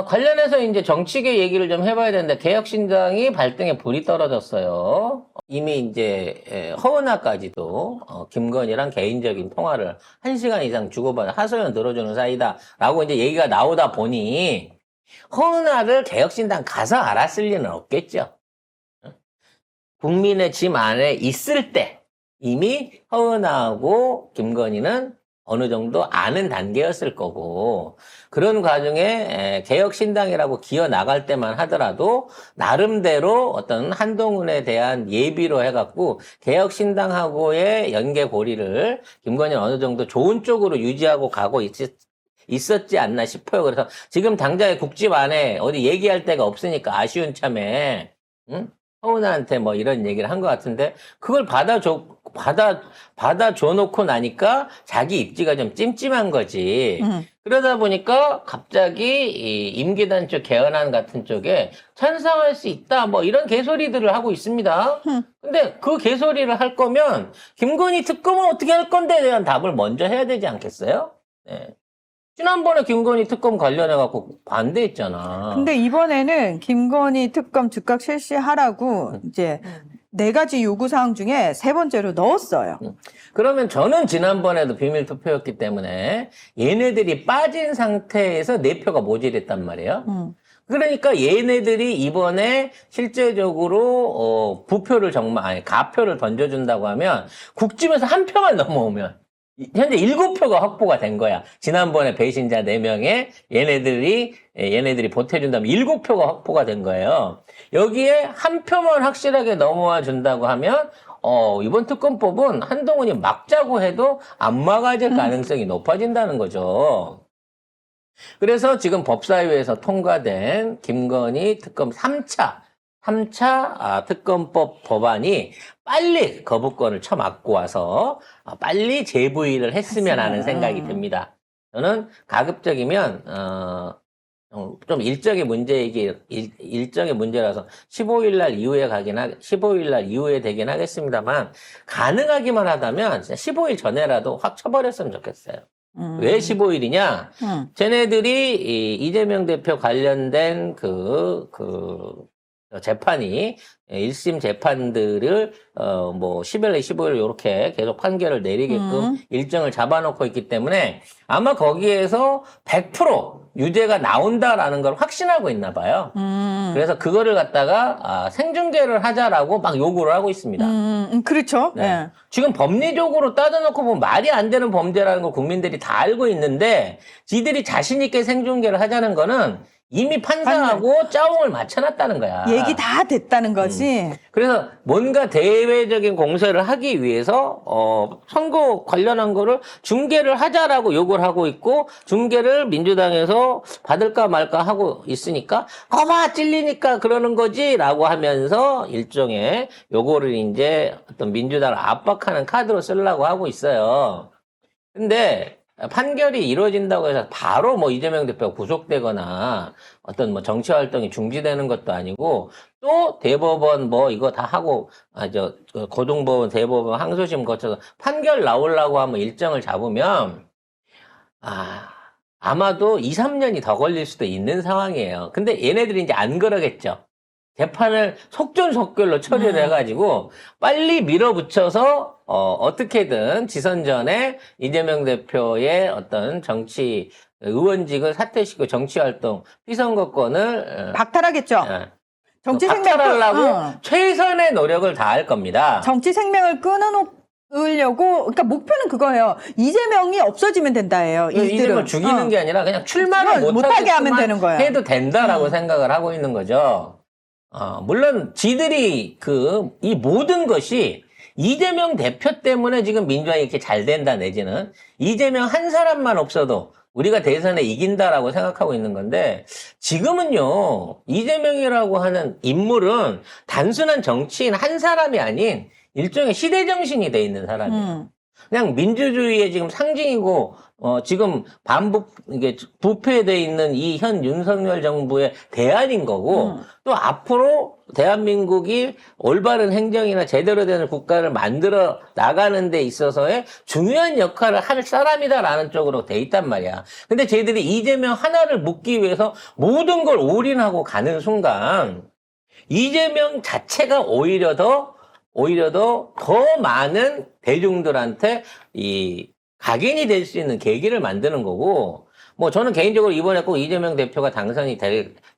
관련해서 이제 정치계 얘기를 좀 해봐야 되는데, 개혁신당이 발등에 불이 떨어졌어요. 이미 이제, 허은하까지도, 김건희랑 개인적인 통화를 1시간 이상 주고받아 하소연 들어주는 사이다. 라고 이제 얘기가 나오다 보니, 허은하를 개혁신당 가서 알았을 리는 없겠죠. 국민의 짐 안에 있을 때, 이미 허은하하고 김건희는 어느 정도 아는 단계였을 거고, 그런 과정에 개혁신당이라고 기어 나갈 때만 하더라도 나름대로 어떤 한동훈에 대한 예비로 해갖고 개혁신당하고의 연계고리를 김건희는 어느 정도 좋은 쪽으로 유지하고 가고 있었지 않나 싶어요. 그래서 지금 당장에 국집 안에 어디 얘기할 데가 없으니까 아쉬운 참에, 응? 허은아한테 뭐 이런 얘기를 한 것 같은데, 그걸 받아줘 놓고 나니까 자기 입지가 좀 찜찜한 거지. 그러다 보니까 갑자기 이 임기단 쪽 개헌안 같은 쪽에 찬성할 수 있다, 뭐 이런 개소리들을 하고 있습니다. 근데 그 개소리를 할 거면 김건희 특검은 어떻게 할 건데에 대한 답을 먼저 해야 되지 않겠어요? 네. 지난번에 김건희 특검 관련해갖고 반대했잖아. 근데 이번에는 김건희 특검 즉각 실시하라고 이제 4가지 요구사항 중에 3번째로 넣었어요. 그러면 저는 지난번에도 비밀투표였기 때문에 얘네들이 빠진 상태에서 4표가 모자랐단 말이에요. 그러니까 얘네들이 이번에 실제적으로 부표를 가표를 던져준다고 하면 국집에서 1표만 넘어오면 현재 7표가 확보가 된 거야. 지난번에 배신자 4명에 얘네들이 보태준다면 7표가 확보가 된 거예요. 여기에 1표만 확실하게 넘어와 준다고 하면, 이번 특검법은 한동훈이 막자고 해도 안 막아질 가능성이 높아진다는 거죠. 그래서 지금 법사위에서 통과된 김건희 특검 3차 특검법 법안이 빨리 거부권을 쳐맞고 와서 빨리 재부의를 했으면 하는 생각이 듭니다. 저는 가급적이면 좀 일정의 문제라서 15일 날 이후에 되긴 하겠습니다만, 가능하기만 하다면 15일 전에라도 확 쳐버렸으면 좋겠어요. 왜 15일이냐? 쟤네들이 이재명 대표 관련된 재판이 1심 재판들을 뭐 10일, 15일 이렇게 계속 판결을 내리게끔 일정을 잡아놓고 있기 때문에 아마 거기에서 100% 유죄가 나온다라는 걸 확신하고 있나 봐요. 그래서 그거를 갖다가 생중계를 하자라고 막 요구를 하고 있습니다. 그렇죠. 네. 네. 지금 법리적으로 따져놓고 보면 말이 안 되는 범죄라는 걸 국민들이 다 알고 있는데, 지들이 자신 있게 생중계를 하자는 거는 이미 판사하고 짜웅을 맞춰놨다는 거야. 얘기 다 됐다는 거지. 그래서 뭔가 대외적인 공세를 하기 위해서 선거 관련한 거를 중계를 하자라고 요구를 하고 있고, 중계를 민주당에서 받을까 말까 하고 있으니까 거봐 찔리니까 그러는 거지라고 하면서 일종의 요거를 이제 어떤 민주당을 압박하는 카드로 쓰려고 하고 있어요. 근데 판결이 이루어진다고 해서 바로 뭐 이재명 대표가 구속되거나 어떤 뭐 정치 활동이 중지되는 것도 아니고, 또 대법원 뭐 이거 다 하고 고등법원, 대법원, 항소심 거쳐서 판결 나오려고 하면 일정을 잡으면 아마도 2, 3년이 더 걸릴 수도 있는 상황이에요. 근데 얘네들이 이제 안 그러겠죠. 재판을 속전속결로 처리를 해가지고 빨리 밀어붙여서 어떻게든 지선 전에 이재명 대표의 어떤 정치 의원직을 사퇴시키고 정치활동 피선거권을 박탈하겠죠. 정치 박탈하려고 최선의 노력을 다할 겁니다. 정치 생명을 끊어놓으려고, 그러니까 목표는 그거예요. 이재명이 없어지면 된다예요. 이재명을 죽이는 게 아니라 그냥 출마를 못하게 하면 되는 거야. 해도 된다라고 생각을 하고 있는 거죠. 물론 지들이 이 모든 것이 이재명 대표 때문에 지금 민주당이 이렇게 잘 된다 내지는 이재명 한 사람만 없어도 우리가 대선에 이긴다라고 생각하고 있는 건데, 지금은요, 이재명이라고 하는 인물은 단순한 정치인 한 사람이 아닌 일종의 시대정신이 돼 있는 사람이에요. 그냥 민주주의의 지금 상징이고 지금 이게 부패돼 있는 이 현 윤석열 정부의 대안인 거고, 또 앞으로 대한민국이 올바른 행정이나 제대로 되는 국가를 만들어 나가는 데 있어서의 중요한 역할을 할 사람이다라는 쪽으로 돼 있단 말이야. 근데 쟤들이 이재명 하나를 묶기 위해서 모든 걸 올인하고 가는 순간, 이재명 자체가 오히려 더 많은 대중들한테 각인이 될 수 있는 계기를 만드는 거고, 뭐 저는 개인적으로 이번에 꼭 이재명 대표가 당선이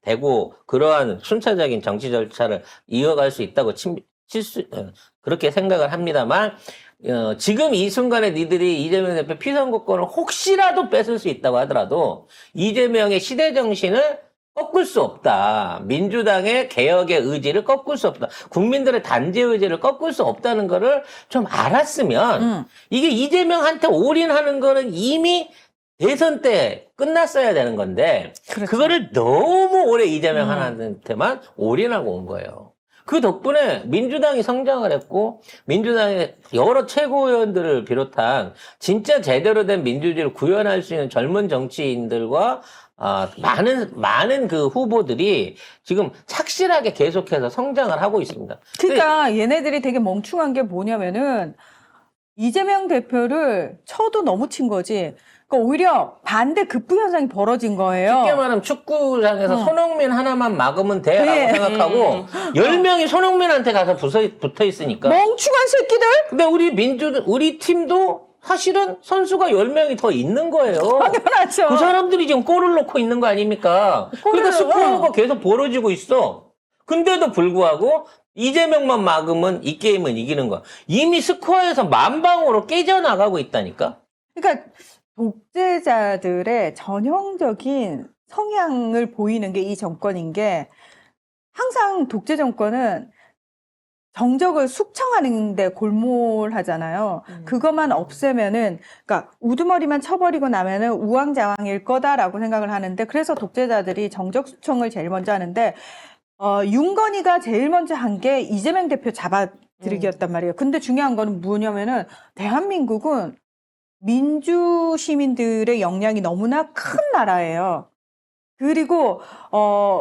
되고 그러한 순차적인 정치 절차를 이어갈 수 있다고 그렇게 생각을 합니다만, 지금 이 순간에 니들이 이재명 대표 피선거권을 혹시라도 뺏을 수 있다고 하더라도 이재명의 시대 정신을 꺾을 수 없다. 민주당의 개혁의 의지를 꺾을 수 없다. 국민들의 단죄 의지를 꺾을 수 없다는 거를 좀 알았으면 이게 이재명한테 올인하는 거는 이미 대선 때 끝났어야 되는 건데 그렇죠. 그거를 너무 오래 이재명 한테만 올인하고 온 거예요. 그 덕분에 민주당이 성장을 했고 민주당의 여러 최고위원들을 비롯한 진짜 제대로 된 민주주의를 구현할 수 있는 젊은 정치인들과 많은 그 후보들이 지금 착실하게 계속해서 성장을 하고 있습니다. 그러니까 얘네들이 되게 멍충한 게 뭐냐면은 이재명 대표를 쳐도 너무 친 거지. 그러니까 오히려 반대 급부 현상이 벌어진 거예요. 쉽게 말하면 축구장에서 손흥민 하나만 막으면 돼라고 네. 생각하고 10명이 손흥민한테 가서 붙어 있으니까. 멍충한 새끼들? 근데 우리 팀도 사실은 선수가 10명이 더 있는 거예요. 당연하죠. 그 사람들이 지금 골을 넣고 있는 거 아닙니까? 그러니까 스코어가 계속 벌어지고 있어. 근데도 불구하고 이재명만 막으면 이 게임은 이기는 거야. 이미 스코어에서 만방으로 깨져나가고 있다니까? 그러니까 독재자들의 전형적인 성향을 보이는 게 이 정권인 게 항상 독재 정권은 정적을 숙청하는데 골몰하잖아요. 그것만 없애면은, 그러니까 우두머리만 쳐버리고 나면은 우왕좌왕일 거다라고 생각을 하는데, 그래서 독재자들이 정적 숙청을 제일 먼저 하는데, 윤건희가 제일 먼저 한 게 이재명 대표 잡아들이기였단 말이에요. 근데 중요한 거는 뭐냐면은 대한민국은 민주 시민들의 역량이 너무나 큰 나라예요. 그리고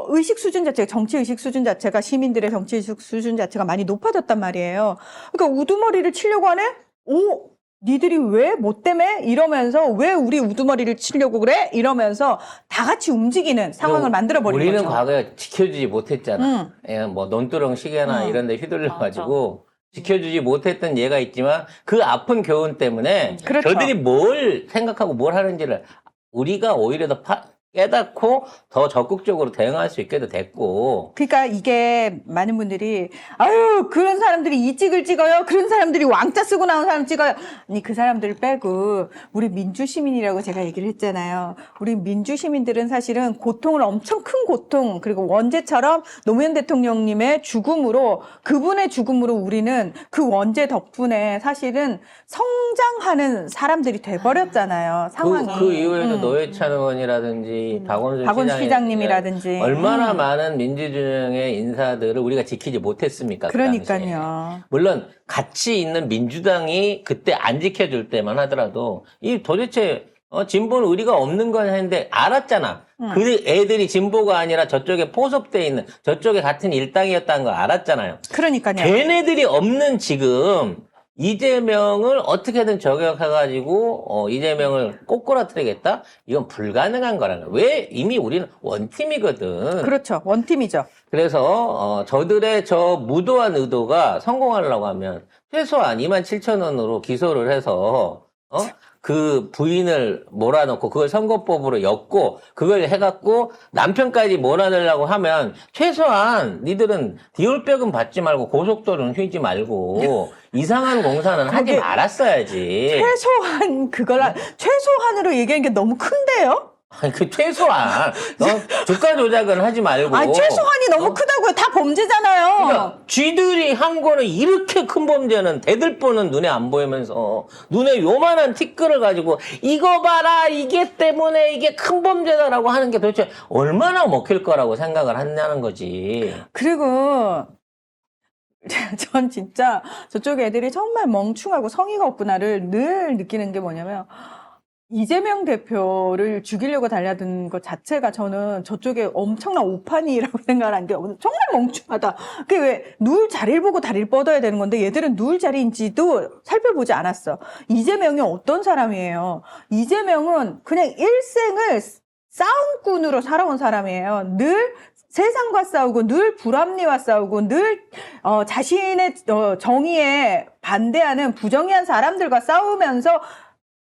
의식 수준 자체가 정치 의식 수준 자체가 시민들의 정치 의식 수준 자체가 많이 높아졌단 말이에요. 그러니까 우두머리를 치려고 하네? 오, 니들이 왜 뭐 때문에 이러면서 왜 우리 우두머리를 치려고 그래? 이러면서 다 같이 움직이는 상황을 만들어 버린 우리는 거죠. 과거에 지켜주지 못했잖아. 예, 뭐 논두렁 시계나 이런 데 휘둘려가지고 지켜주지 못했던 예가 있지만 그 아픈 교훈 때문에 그렇죠. 저들이 뭘 생각하고 뭘 하는지를 우리가 오히려 더 깨닫고 더 적극적으로 대응할 수 있게도 됐고. 그러니까 이게 많은 분들이 아유 그런 사람들이 이직을 찍어요. 그런 사람들이 왕자 쓰고 나온 사람 찍어요. 아니 그 사람들 빼고 우리 민주시민이라고 제가 얘기를 했잖아요. 우리 민주시민들은 사실은 고통을 엄청 큰 고통 그리고 원제처럼 노무현 대통령님의 죽음으로 그분의 죽음으로 우리는 그 원제 덕분에 사실은 성장하는 사람들이 돼버렸잖아요. 상황이. 그 이후에도 노회찬 의원이라든지 박원순 시장님이라든지 얼마나 많은 민주주의의 인사들을 우리가 지키지 못했습니까? 그 당시에. 그러니까요. 물론 같이 있는 민주당이 그때 안 지켜줄 때만 하더라도 이 도대체 진보는 의리가 없는 건 했는데 알았잖아. 그 애들이 진보가 아니라 저쪽에 포섭돼 있는 저쪽에 같은 일당이었다는 걸 알았잖아요. 그러니까요. 걔네들이 없는 지금 이재명을 어떻게든 저격해가지고 이재명을 꼬꾸라뜨리겠다? 이건 불가능한 거라는 거야. 왜? 이미 우리는 원팀이거든. 그렇죠. 원팀이죠. 그래서 저들의 저 무도한 의도가 성공하려고 하면 최소한 27,000원으로 기소를 해서 그 부인을 몰아넣고 그걸 선거법으로 엮고 그걸 해갖고 남편까지 몰아내려고 하면 최소한 니들은 디올백은 받지 말고 고속도로는 휘지 말고 이상한 공사는 하지 말았어야지. 최소한으로 얘기하는 게 너무 큰데요? 아니, 그 최소한 주가 조작은 하지 말고. 아니, 최소한이 너무 크다고요. 다 범죄잖아요. 그러니까 쥐들이 한 거는 이렇게 큰 범죄는 대들보는 눈에 안 보이면서 눈에 요만한 티끌을 가지고 이거 봐라 이게 때문에 이게 큰 범죄다라고 하는 게 도대체 얼마나 먹힐 거라고 생각을 했냐는 거지. 그리고 전 진짜 저쪽 애들이 정말 멍충하고 성의가 없구나를 늘 느끼는 게 뭐냐면 이재명 대표를 죽이려고 달려든 것 자체가 저는 저쪽에 엄청난 오판이라고 생각하는데 정말 멍청하다. 그게 왜 누울 자리를 보고 다리를 뻗어야 되는 건데 얘들은 누울 자리인지도 살펴보지 않았어. 이재명이 어떤 사람이에요? 이재명은 그냥 일생을 싸움꾼으로 살아온 사람이에요. 늘 세상과 싸우고 늘 불합리와 싸우고 늘 자신의 정의에 반대하는 부정의한 사람들과 싸우면서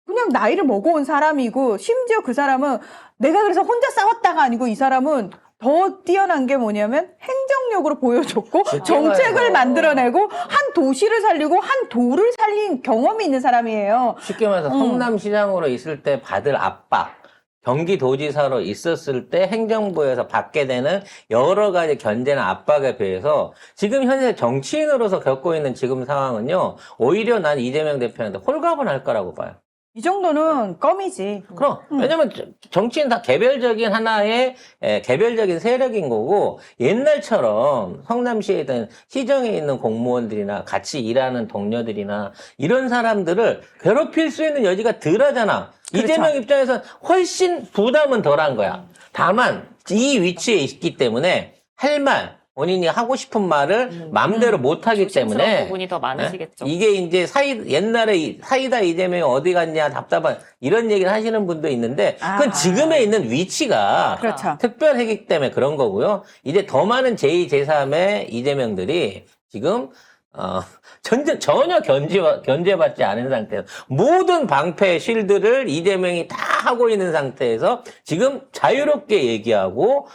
그냥 나이를 먹어온 사람이고 심지어 그 사람은 내가 그래서 혼자 싸웠다가 아니고 이 사람은 더 뛰어난 게 뭐냐면 행정력으로 보여줬고 정책을 만들어내고 한 도시를 살리고 한 도를 살린 경험이 있는 사람이에요. 쉽게 말해서 성남시장으로 있을 때 받을 압박, 경기도지사로 있었을 때 행정부에서 받게 되는 여러 가지 견제나 압박에 비해서 지금 현재 정치인으로서 겪고 있는 지금 상황은요, 오히려 난 이재명 대표한테 홀가분 할 거라고 봐요. 이 정도는 껌이지. 그럼, 왜냐면 정치인 다 개별적인 하나의 개별적인 세력인 거고, 옛날처럼 성남시에 있던 시정에 있는 공무원들이나 같이 일하는 동료들이나 이런 사람들을 괴롭힐 수 있는 여지가 덜 하잖아. 그렇죠. 이재명 입장에서는 훨씬 부담은 덜한 거야. 다만, 이 위치에 있기 때문에 할 말, 본인이 하고 싶은 말을 마음대로 못 하기 때문에 부분이 더 많으시겠죠. 이게 이제 옛날에 사이다 이재명이 어디 갔냐 답답한 이런 얘기를 하시는 분도 있는데 그건 지금에 있는 위치가 그렇죠. 특별하기 때문에 그런 거고요. 이제 더 많은 제2, 제3의 이재명들이 지금 전혀 견제받지 않은 상태에서 모든 방패 쉴드를 이재명이 다 하고 있는 상태에서 지금 자유롭게 얘기하고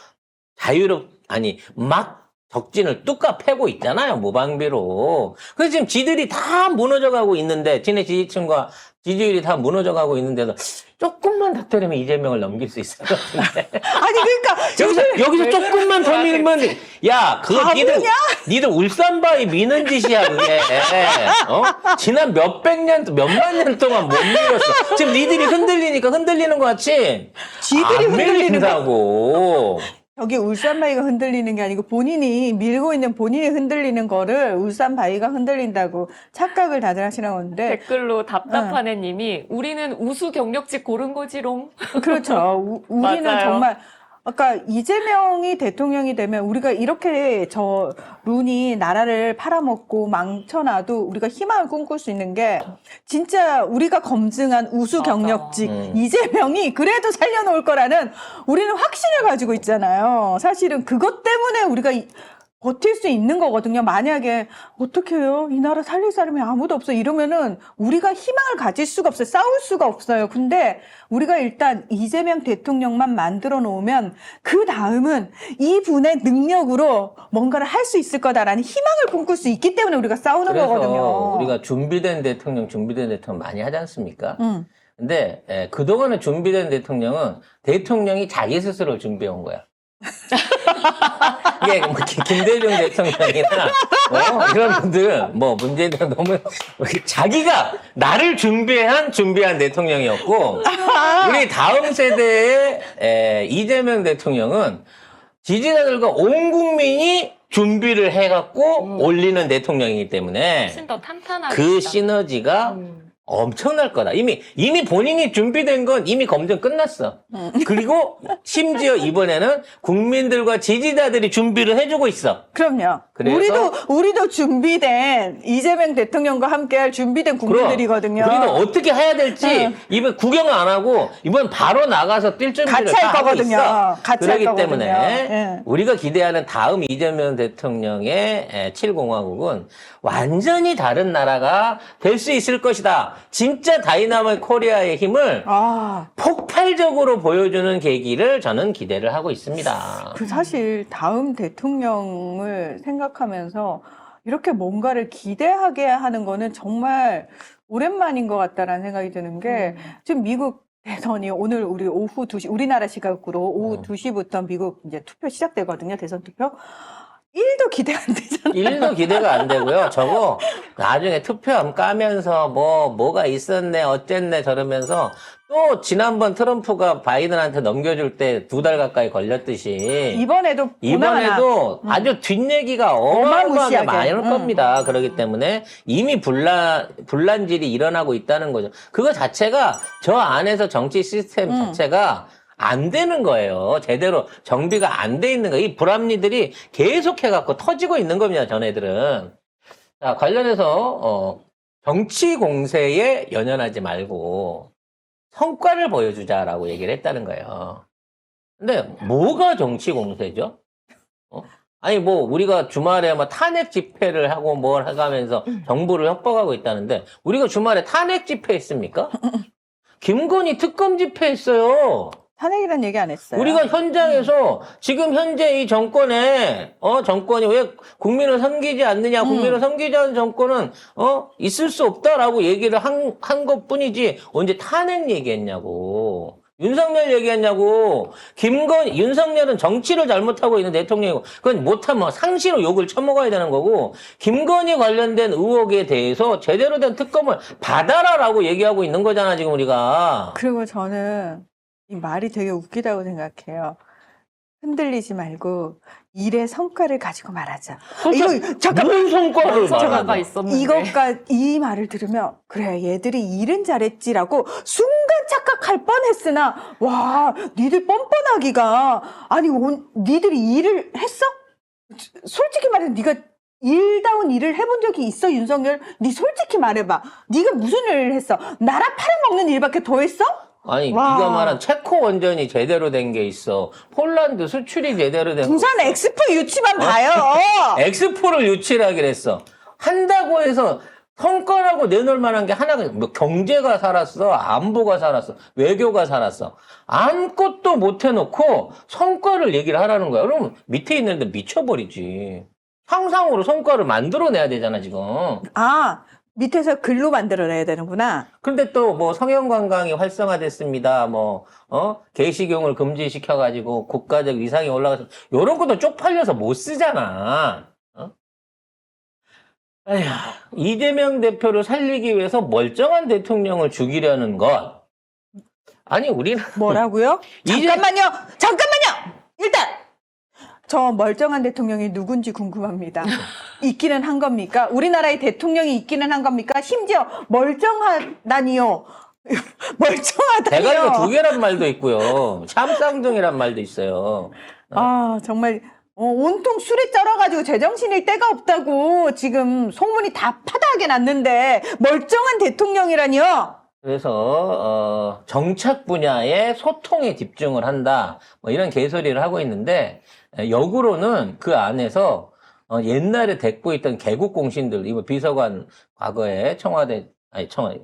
막 적진을 뚝까 패고 있잖아요, 무방비로. 그래서 지금 지들이 다 무너져가고 있는데, 지네 지지층과 지지율이 다 무너져가고 있는데도 조금만 더 때리면 이재명을 넘길 수 있을 것 같은데. 아니 그러니까 여기서 조금만 더 밀면, 야, 그거 니들 울산바위 미는 짓이야, 그게. 지난 몇만 년 동안 못 밀었어. 지금 니들이 흔들리니까 흔들리는 것 같지? 지들이 안 흔들리는 거. 밀린다고. 여기 울산바위가 흔들리는 게 아니고 본인이 밀고 있는 본인이 흔들리는 거를 울산바위가 흔들린다고 착각을 다들 하시는 건데 댓글로 답답한 애님이 우리는 우수 경력직 고른 거지롱. 그렇죠. 우리는 맞아요. 정말 아까 이재명이 대통령이 되면 우리가 이렇게 룬이 나라를 팔아먹고 망쳐놔도 우리가 희망을 꿈꿀 수 있는 게 진짜 우리가 검증한 우수 맞아. 경력직 이재명이 그래도 살려놓을 거라는 우리는 확신을 가지고 있잖아요. 사실은 그것 때문에 우리가 버틸 수 있는 거거든요. 만약에 어떻게 해요? 이 나라 살릴 사람이 아무도 없어 이러면은 우리가 희망을 가질 수가 없어요. 싸울 수가 없어요. 근데 우리가 일단 이재명 대통령만 만들어 놓으면 그 다음은 이분의 능력으로 뭔가를 할 수 있을 거다라는 희망을 꿈꿀 수 있기 때문에 우리가 싸우는 그래서 거거든요. 우리가 준비된 대통령 많이 하지 않습니까? 근데 그동안에 준비된 대통령이 자기 스스로 준비해 온 거야. 이게 뭐 김대중 대통령이나 이런 분들 문재인 대통령 너무 자기가 나를 준비한 대통령이었고 우리 다음 세대의 이재명 대통령은 지지자들과 온 국민이 준비를 해갖고 올리는 대통령이기 때문에 훨씬 더 탄탄하게. 그 시너지가 엄청날 거다. 이미 본인이 준비된 건 이미 검증 끝났어. 그리고 심지어 이번에는 국민들과 지지자들이 준비를 해주고 있어. 그럼요. 그래서 우리도 준비된 이재명 대통령과 함께할 준비된 국민들이거든요. 우리도 어떻게 해야 될지 이번 구경 안 하고 이번 바로 나가서 뛸 준비를 같이 다 할 하고 거거든요. 있어. 같이 할 그렇기 거거든요. 때문에 예. 우리가 기대하는 다음 이재명 대통령의 7공화국은 완전히 다른 나라가 될 수 있을 것이다. 진짜 다이나믹 코리아의 힘을 폭발적으로 보여주는 계기를 저는 기대를 하고 있습니다. 사실 다음 대통령을 생각하면서 이렇게 뭔가를 기대하게 하는 거는 정말 오랜만인 것 같다라는 생각이 드는 게 지금 미국 대선이 오늘 우리 오후 2시 우리나라 시각으로 오후 2시부터 미국 이제 투표 시작되거든요. 대선 투표. 1도 기대 안 되잖아요. 일도 기대가 안 되고요. 저거 나중에 투표함 까면서 뭐가 있었네, 어쨌네 저러면서 또 지난번 트럼프가 바이든한테 넘겨줄 때 2달 가까이 걸렸듯이 이번에도 이번에도 아주 뒷얘기가 어마어마하게 어마무시하게. 많을 겁니다. 그렇기 때문에 이미 분란질이 일어나고 있다는 거죠. 그거 자체가 저 안에서 정치 시스템 자체가 안 되는 거예요. 제대로 정비가 안 돼 있는 거예요. 이 불합리들이 계속해갖고 터지고 있는 겁니다. 전애들은. 자, 관련해서 정치 공세에 연연하지 말고 성과를 보여주자라고 얘기를 했다는 거예요. 근데 뭐가 정치 공세죠? 아니 뭐 우리가 주말에 뭐 탄핵 집회를 하고 뭘 해가면서 정부를 협박하고 있다는데 우리가 주말에 탄핵 집회 했습니까? 김건희 특검 집회 했어요. 탄핵이란 얘기 안 했어요. 우리가 현장에서 지금 현재 이 정권이 왜 국민을 섬기지 않느냐, 국민을 섬기지 않는 정권은 있을 수 없다라고 얘기를 한 것뿐이지 언제 탄핵 얘기했냐고. 윤석열 얘기했냐고. 윤석열은 정치를 잘못하고 있는 대통령이고, 그건 못하면 상시로 욕을 쳐먹어야 되는 거고, 김건희 관련된 의혹에 대해서 제대로 된 특검을 받아라라고 얘기하고 있는 거잖아, 지금 우리가. 그리고 저는 이 말이 되게 웃기다고 생각해요. 흔들리지 말고 일의 성과를 가지고 말하자. 이거 잠깐 무슨 성과를 성과가 말하냐. 있었는데. 이 말을 들으면 그래 얘들이 일은 잘했지라고 순간 착각할 뻔했으나 와 니들 뻔뻔하기가 아니 니들이 일을 했어? 솔직히 말해 네가 일다운 일을 해본 적이 있어 윤석열? 니 솔직히 말해봐. 네가 무슨 일을 했어? 나라 팔아먹는 일밖에 더 했어? 아니, 와. 네가 말한 체코 원전이 제대로 된 게 있어. 폴란드 수출이 제대로 된 부산 거 있어. 엑스포 유치만 봐요. 엑스포를 유치하기로 했어. 한다고 해서 성과라고 내놓을 만한 게 하나가 뭐 경제가 살았어, 안보가 살았어, 외교가 살았어. 아무것도 못 해놓고 성과를 얘기를 하라는 거야. 그러면 밑에 있는 데 미쳐버리지. 상상으로 성과를 만들어내야 되잖아, 지금. 아 밑에서 글로 만들어내야 되는구나. 근데 또 뭐 성형관광이 활성화됐습니다. 게시경을 금지시켜가지고 국가적 위상이 올라가서 요런 것도 쪽팔려서 못 쓰잖아. 에휴, 이재명 대표를 살리기 위해서 멀쩡한 대통령을 죽이려는 것. 아니 우리는 뭐라고요? 이제- 잠깐만요. 일단 저 멀쩡한 대통령이 누군지 궁금합니다. 있기는 한 겁니까? 우리나라의 대통령이 있기는 한 겁니까? 심지어 멀쩡하다니요. 멀쩡하다니요. 대가리가 2개란 말도 있고요. 참쌍둥이란 말도 있어요. 아 정말 온통 술에 쩔어가지고 제정신일 데가 없다고 지금 소문이 다 파다하게 났는데 멀쩡한 대통령이라니요. 그래서 정책 분야의 소통에 집중을 한다. 뭐 이런 개소리를 하고 있는데 역으로는 그 안에서 옛날에 데리고 있던 개국공신들, 이거 비서관 과거에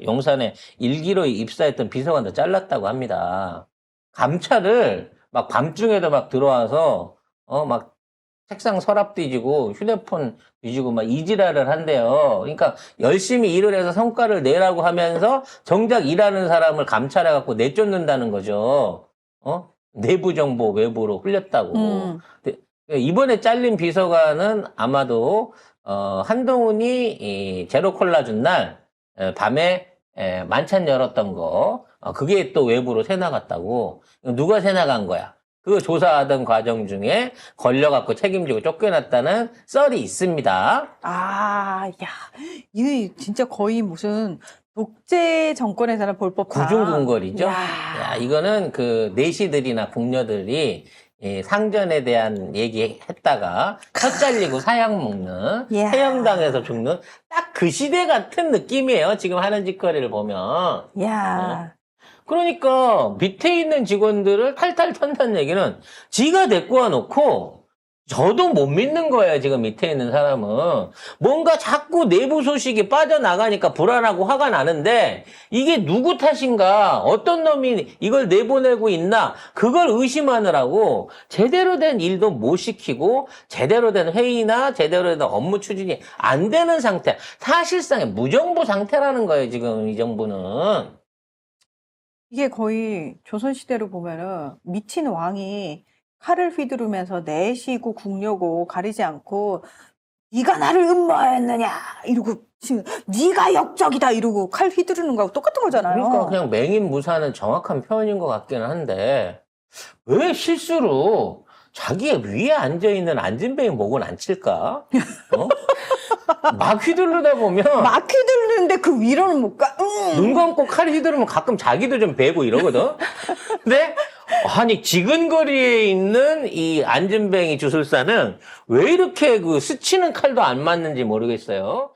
용산에 1기로 입사했던 비서관도 잘랐다고 합니다. 감찰을 막 밤중에도 막 들어와서 막 책상 서랍 뒤지고 휴대폰 뒤지고 막 이지랄을 한대요. 그러니까 열심히 일을 해서 성과를 내라고 하면서 정작 일하는 사람을 감찰해갖고 내쫓는다는 거죠. 내부 정보 외부로 흘렸다고. 근데 이번에 잘린 비서관은 아마도 한동훈이 이 제로 콜라 준 날 밤에 만찬 열었던 거 그게 또 외부로 새 나갔다고. 누가 새 나간 거야? 그 조사하던 과정 중에 걸려갖고 책임지고 쫓겨났다는 썰이 있습니다. 아, 야, 이게 진짜 거의 무슨 독재 정권에서는 볼 법한. 구중궁궐이죠. 야. 야, 이거는 그 내시들이나 궁녀들이 이 상전에 대한 얘기했다가 혀 잘리고 사약 먹는, 야. 해영당에서 죽는 딱 그 시대 같은 느낌이에요. 지금 하는 짓거리를 보면. 야. 그러니까 밑에 있는 직원들을 탈탈 턴다는 얘기는 지가 데리고 와놓고 저도 못 믿는 거예요. 지금 밑에 있는 사람은. 뭔가 자꾸 내부 소식이 빠져나가니까 불안하고 화가 나는데 이게 누구 탓인가, 어떤 놈이 이걸 내보내고 있나, 그걸 의심하느라고 제대로 된 일도 못 시키고 제대로 된 회의나 제대로 된 업무 추진이 안 되는 상태. 사실상의 무정부 상태라는 거예요. 지금 이 정부는. 이게 거의 조선시대로 보면은 미친 왕이 칼을 휘두르면서 내쉬고 국려고 가리지 않고 네가 나를 음모하였느냐 이러고 지금 네가 역적이다 이러고 칼 휘두르는 거하고 똑같은 거잖아요. 그러니까 그냥 맹인무사는 정확한 표현인 것 같기는 한데 왜 실수로 자기의 위에 앉아있는 안진뱅이 목은 안 칠까? 어? 막 휘두르다 보면 막 휘두르는데 그 위로는 못 가. 눈 감고 칼 휘두르면 가끔 자기도 좀 베고 이러거든? 근데 아니 지근거리에 있는 이 안진뱅이 주술사는 왜 이렇게 그 스치는 칼도 안 맞는지 모르겠어요.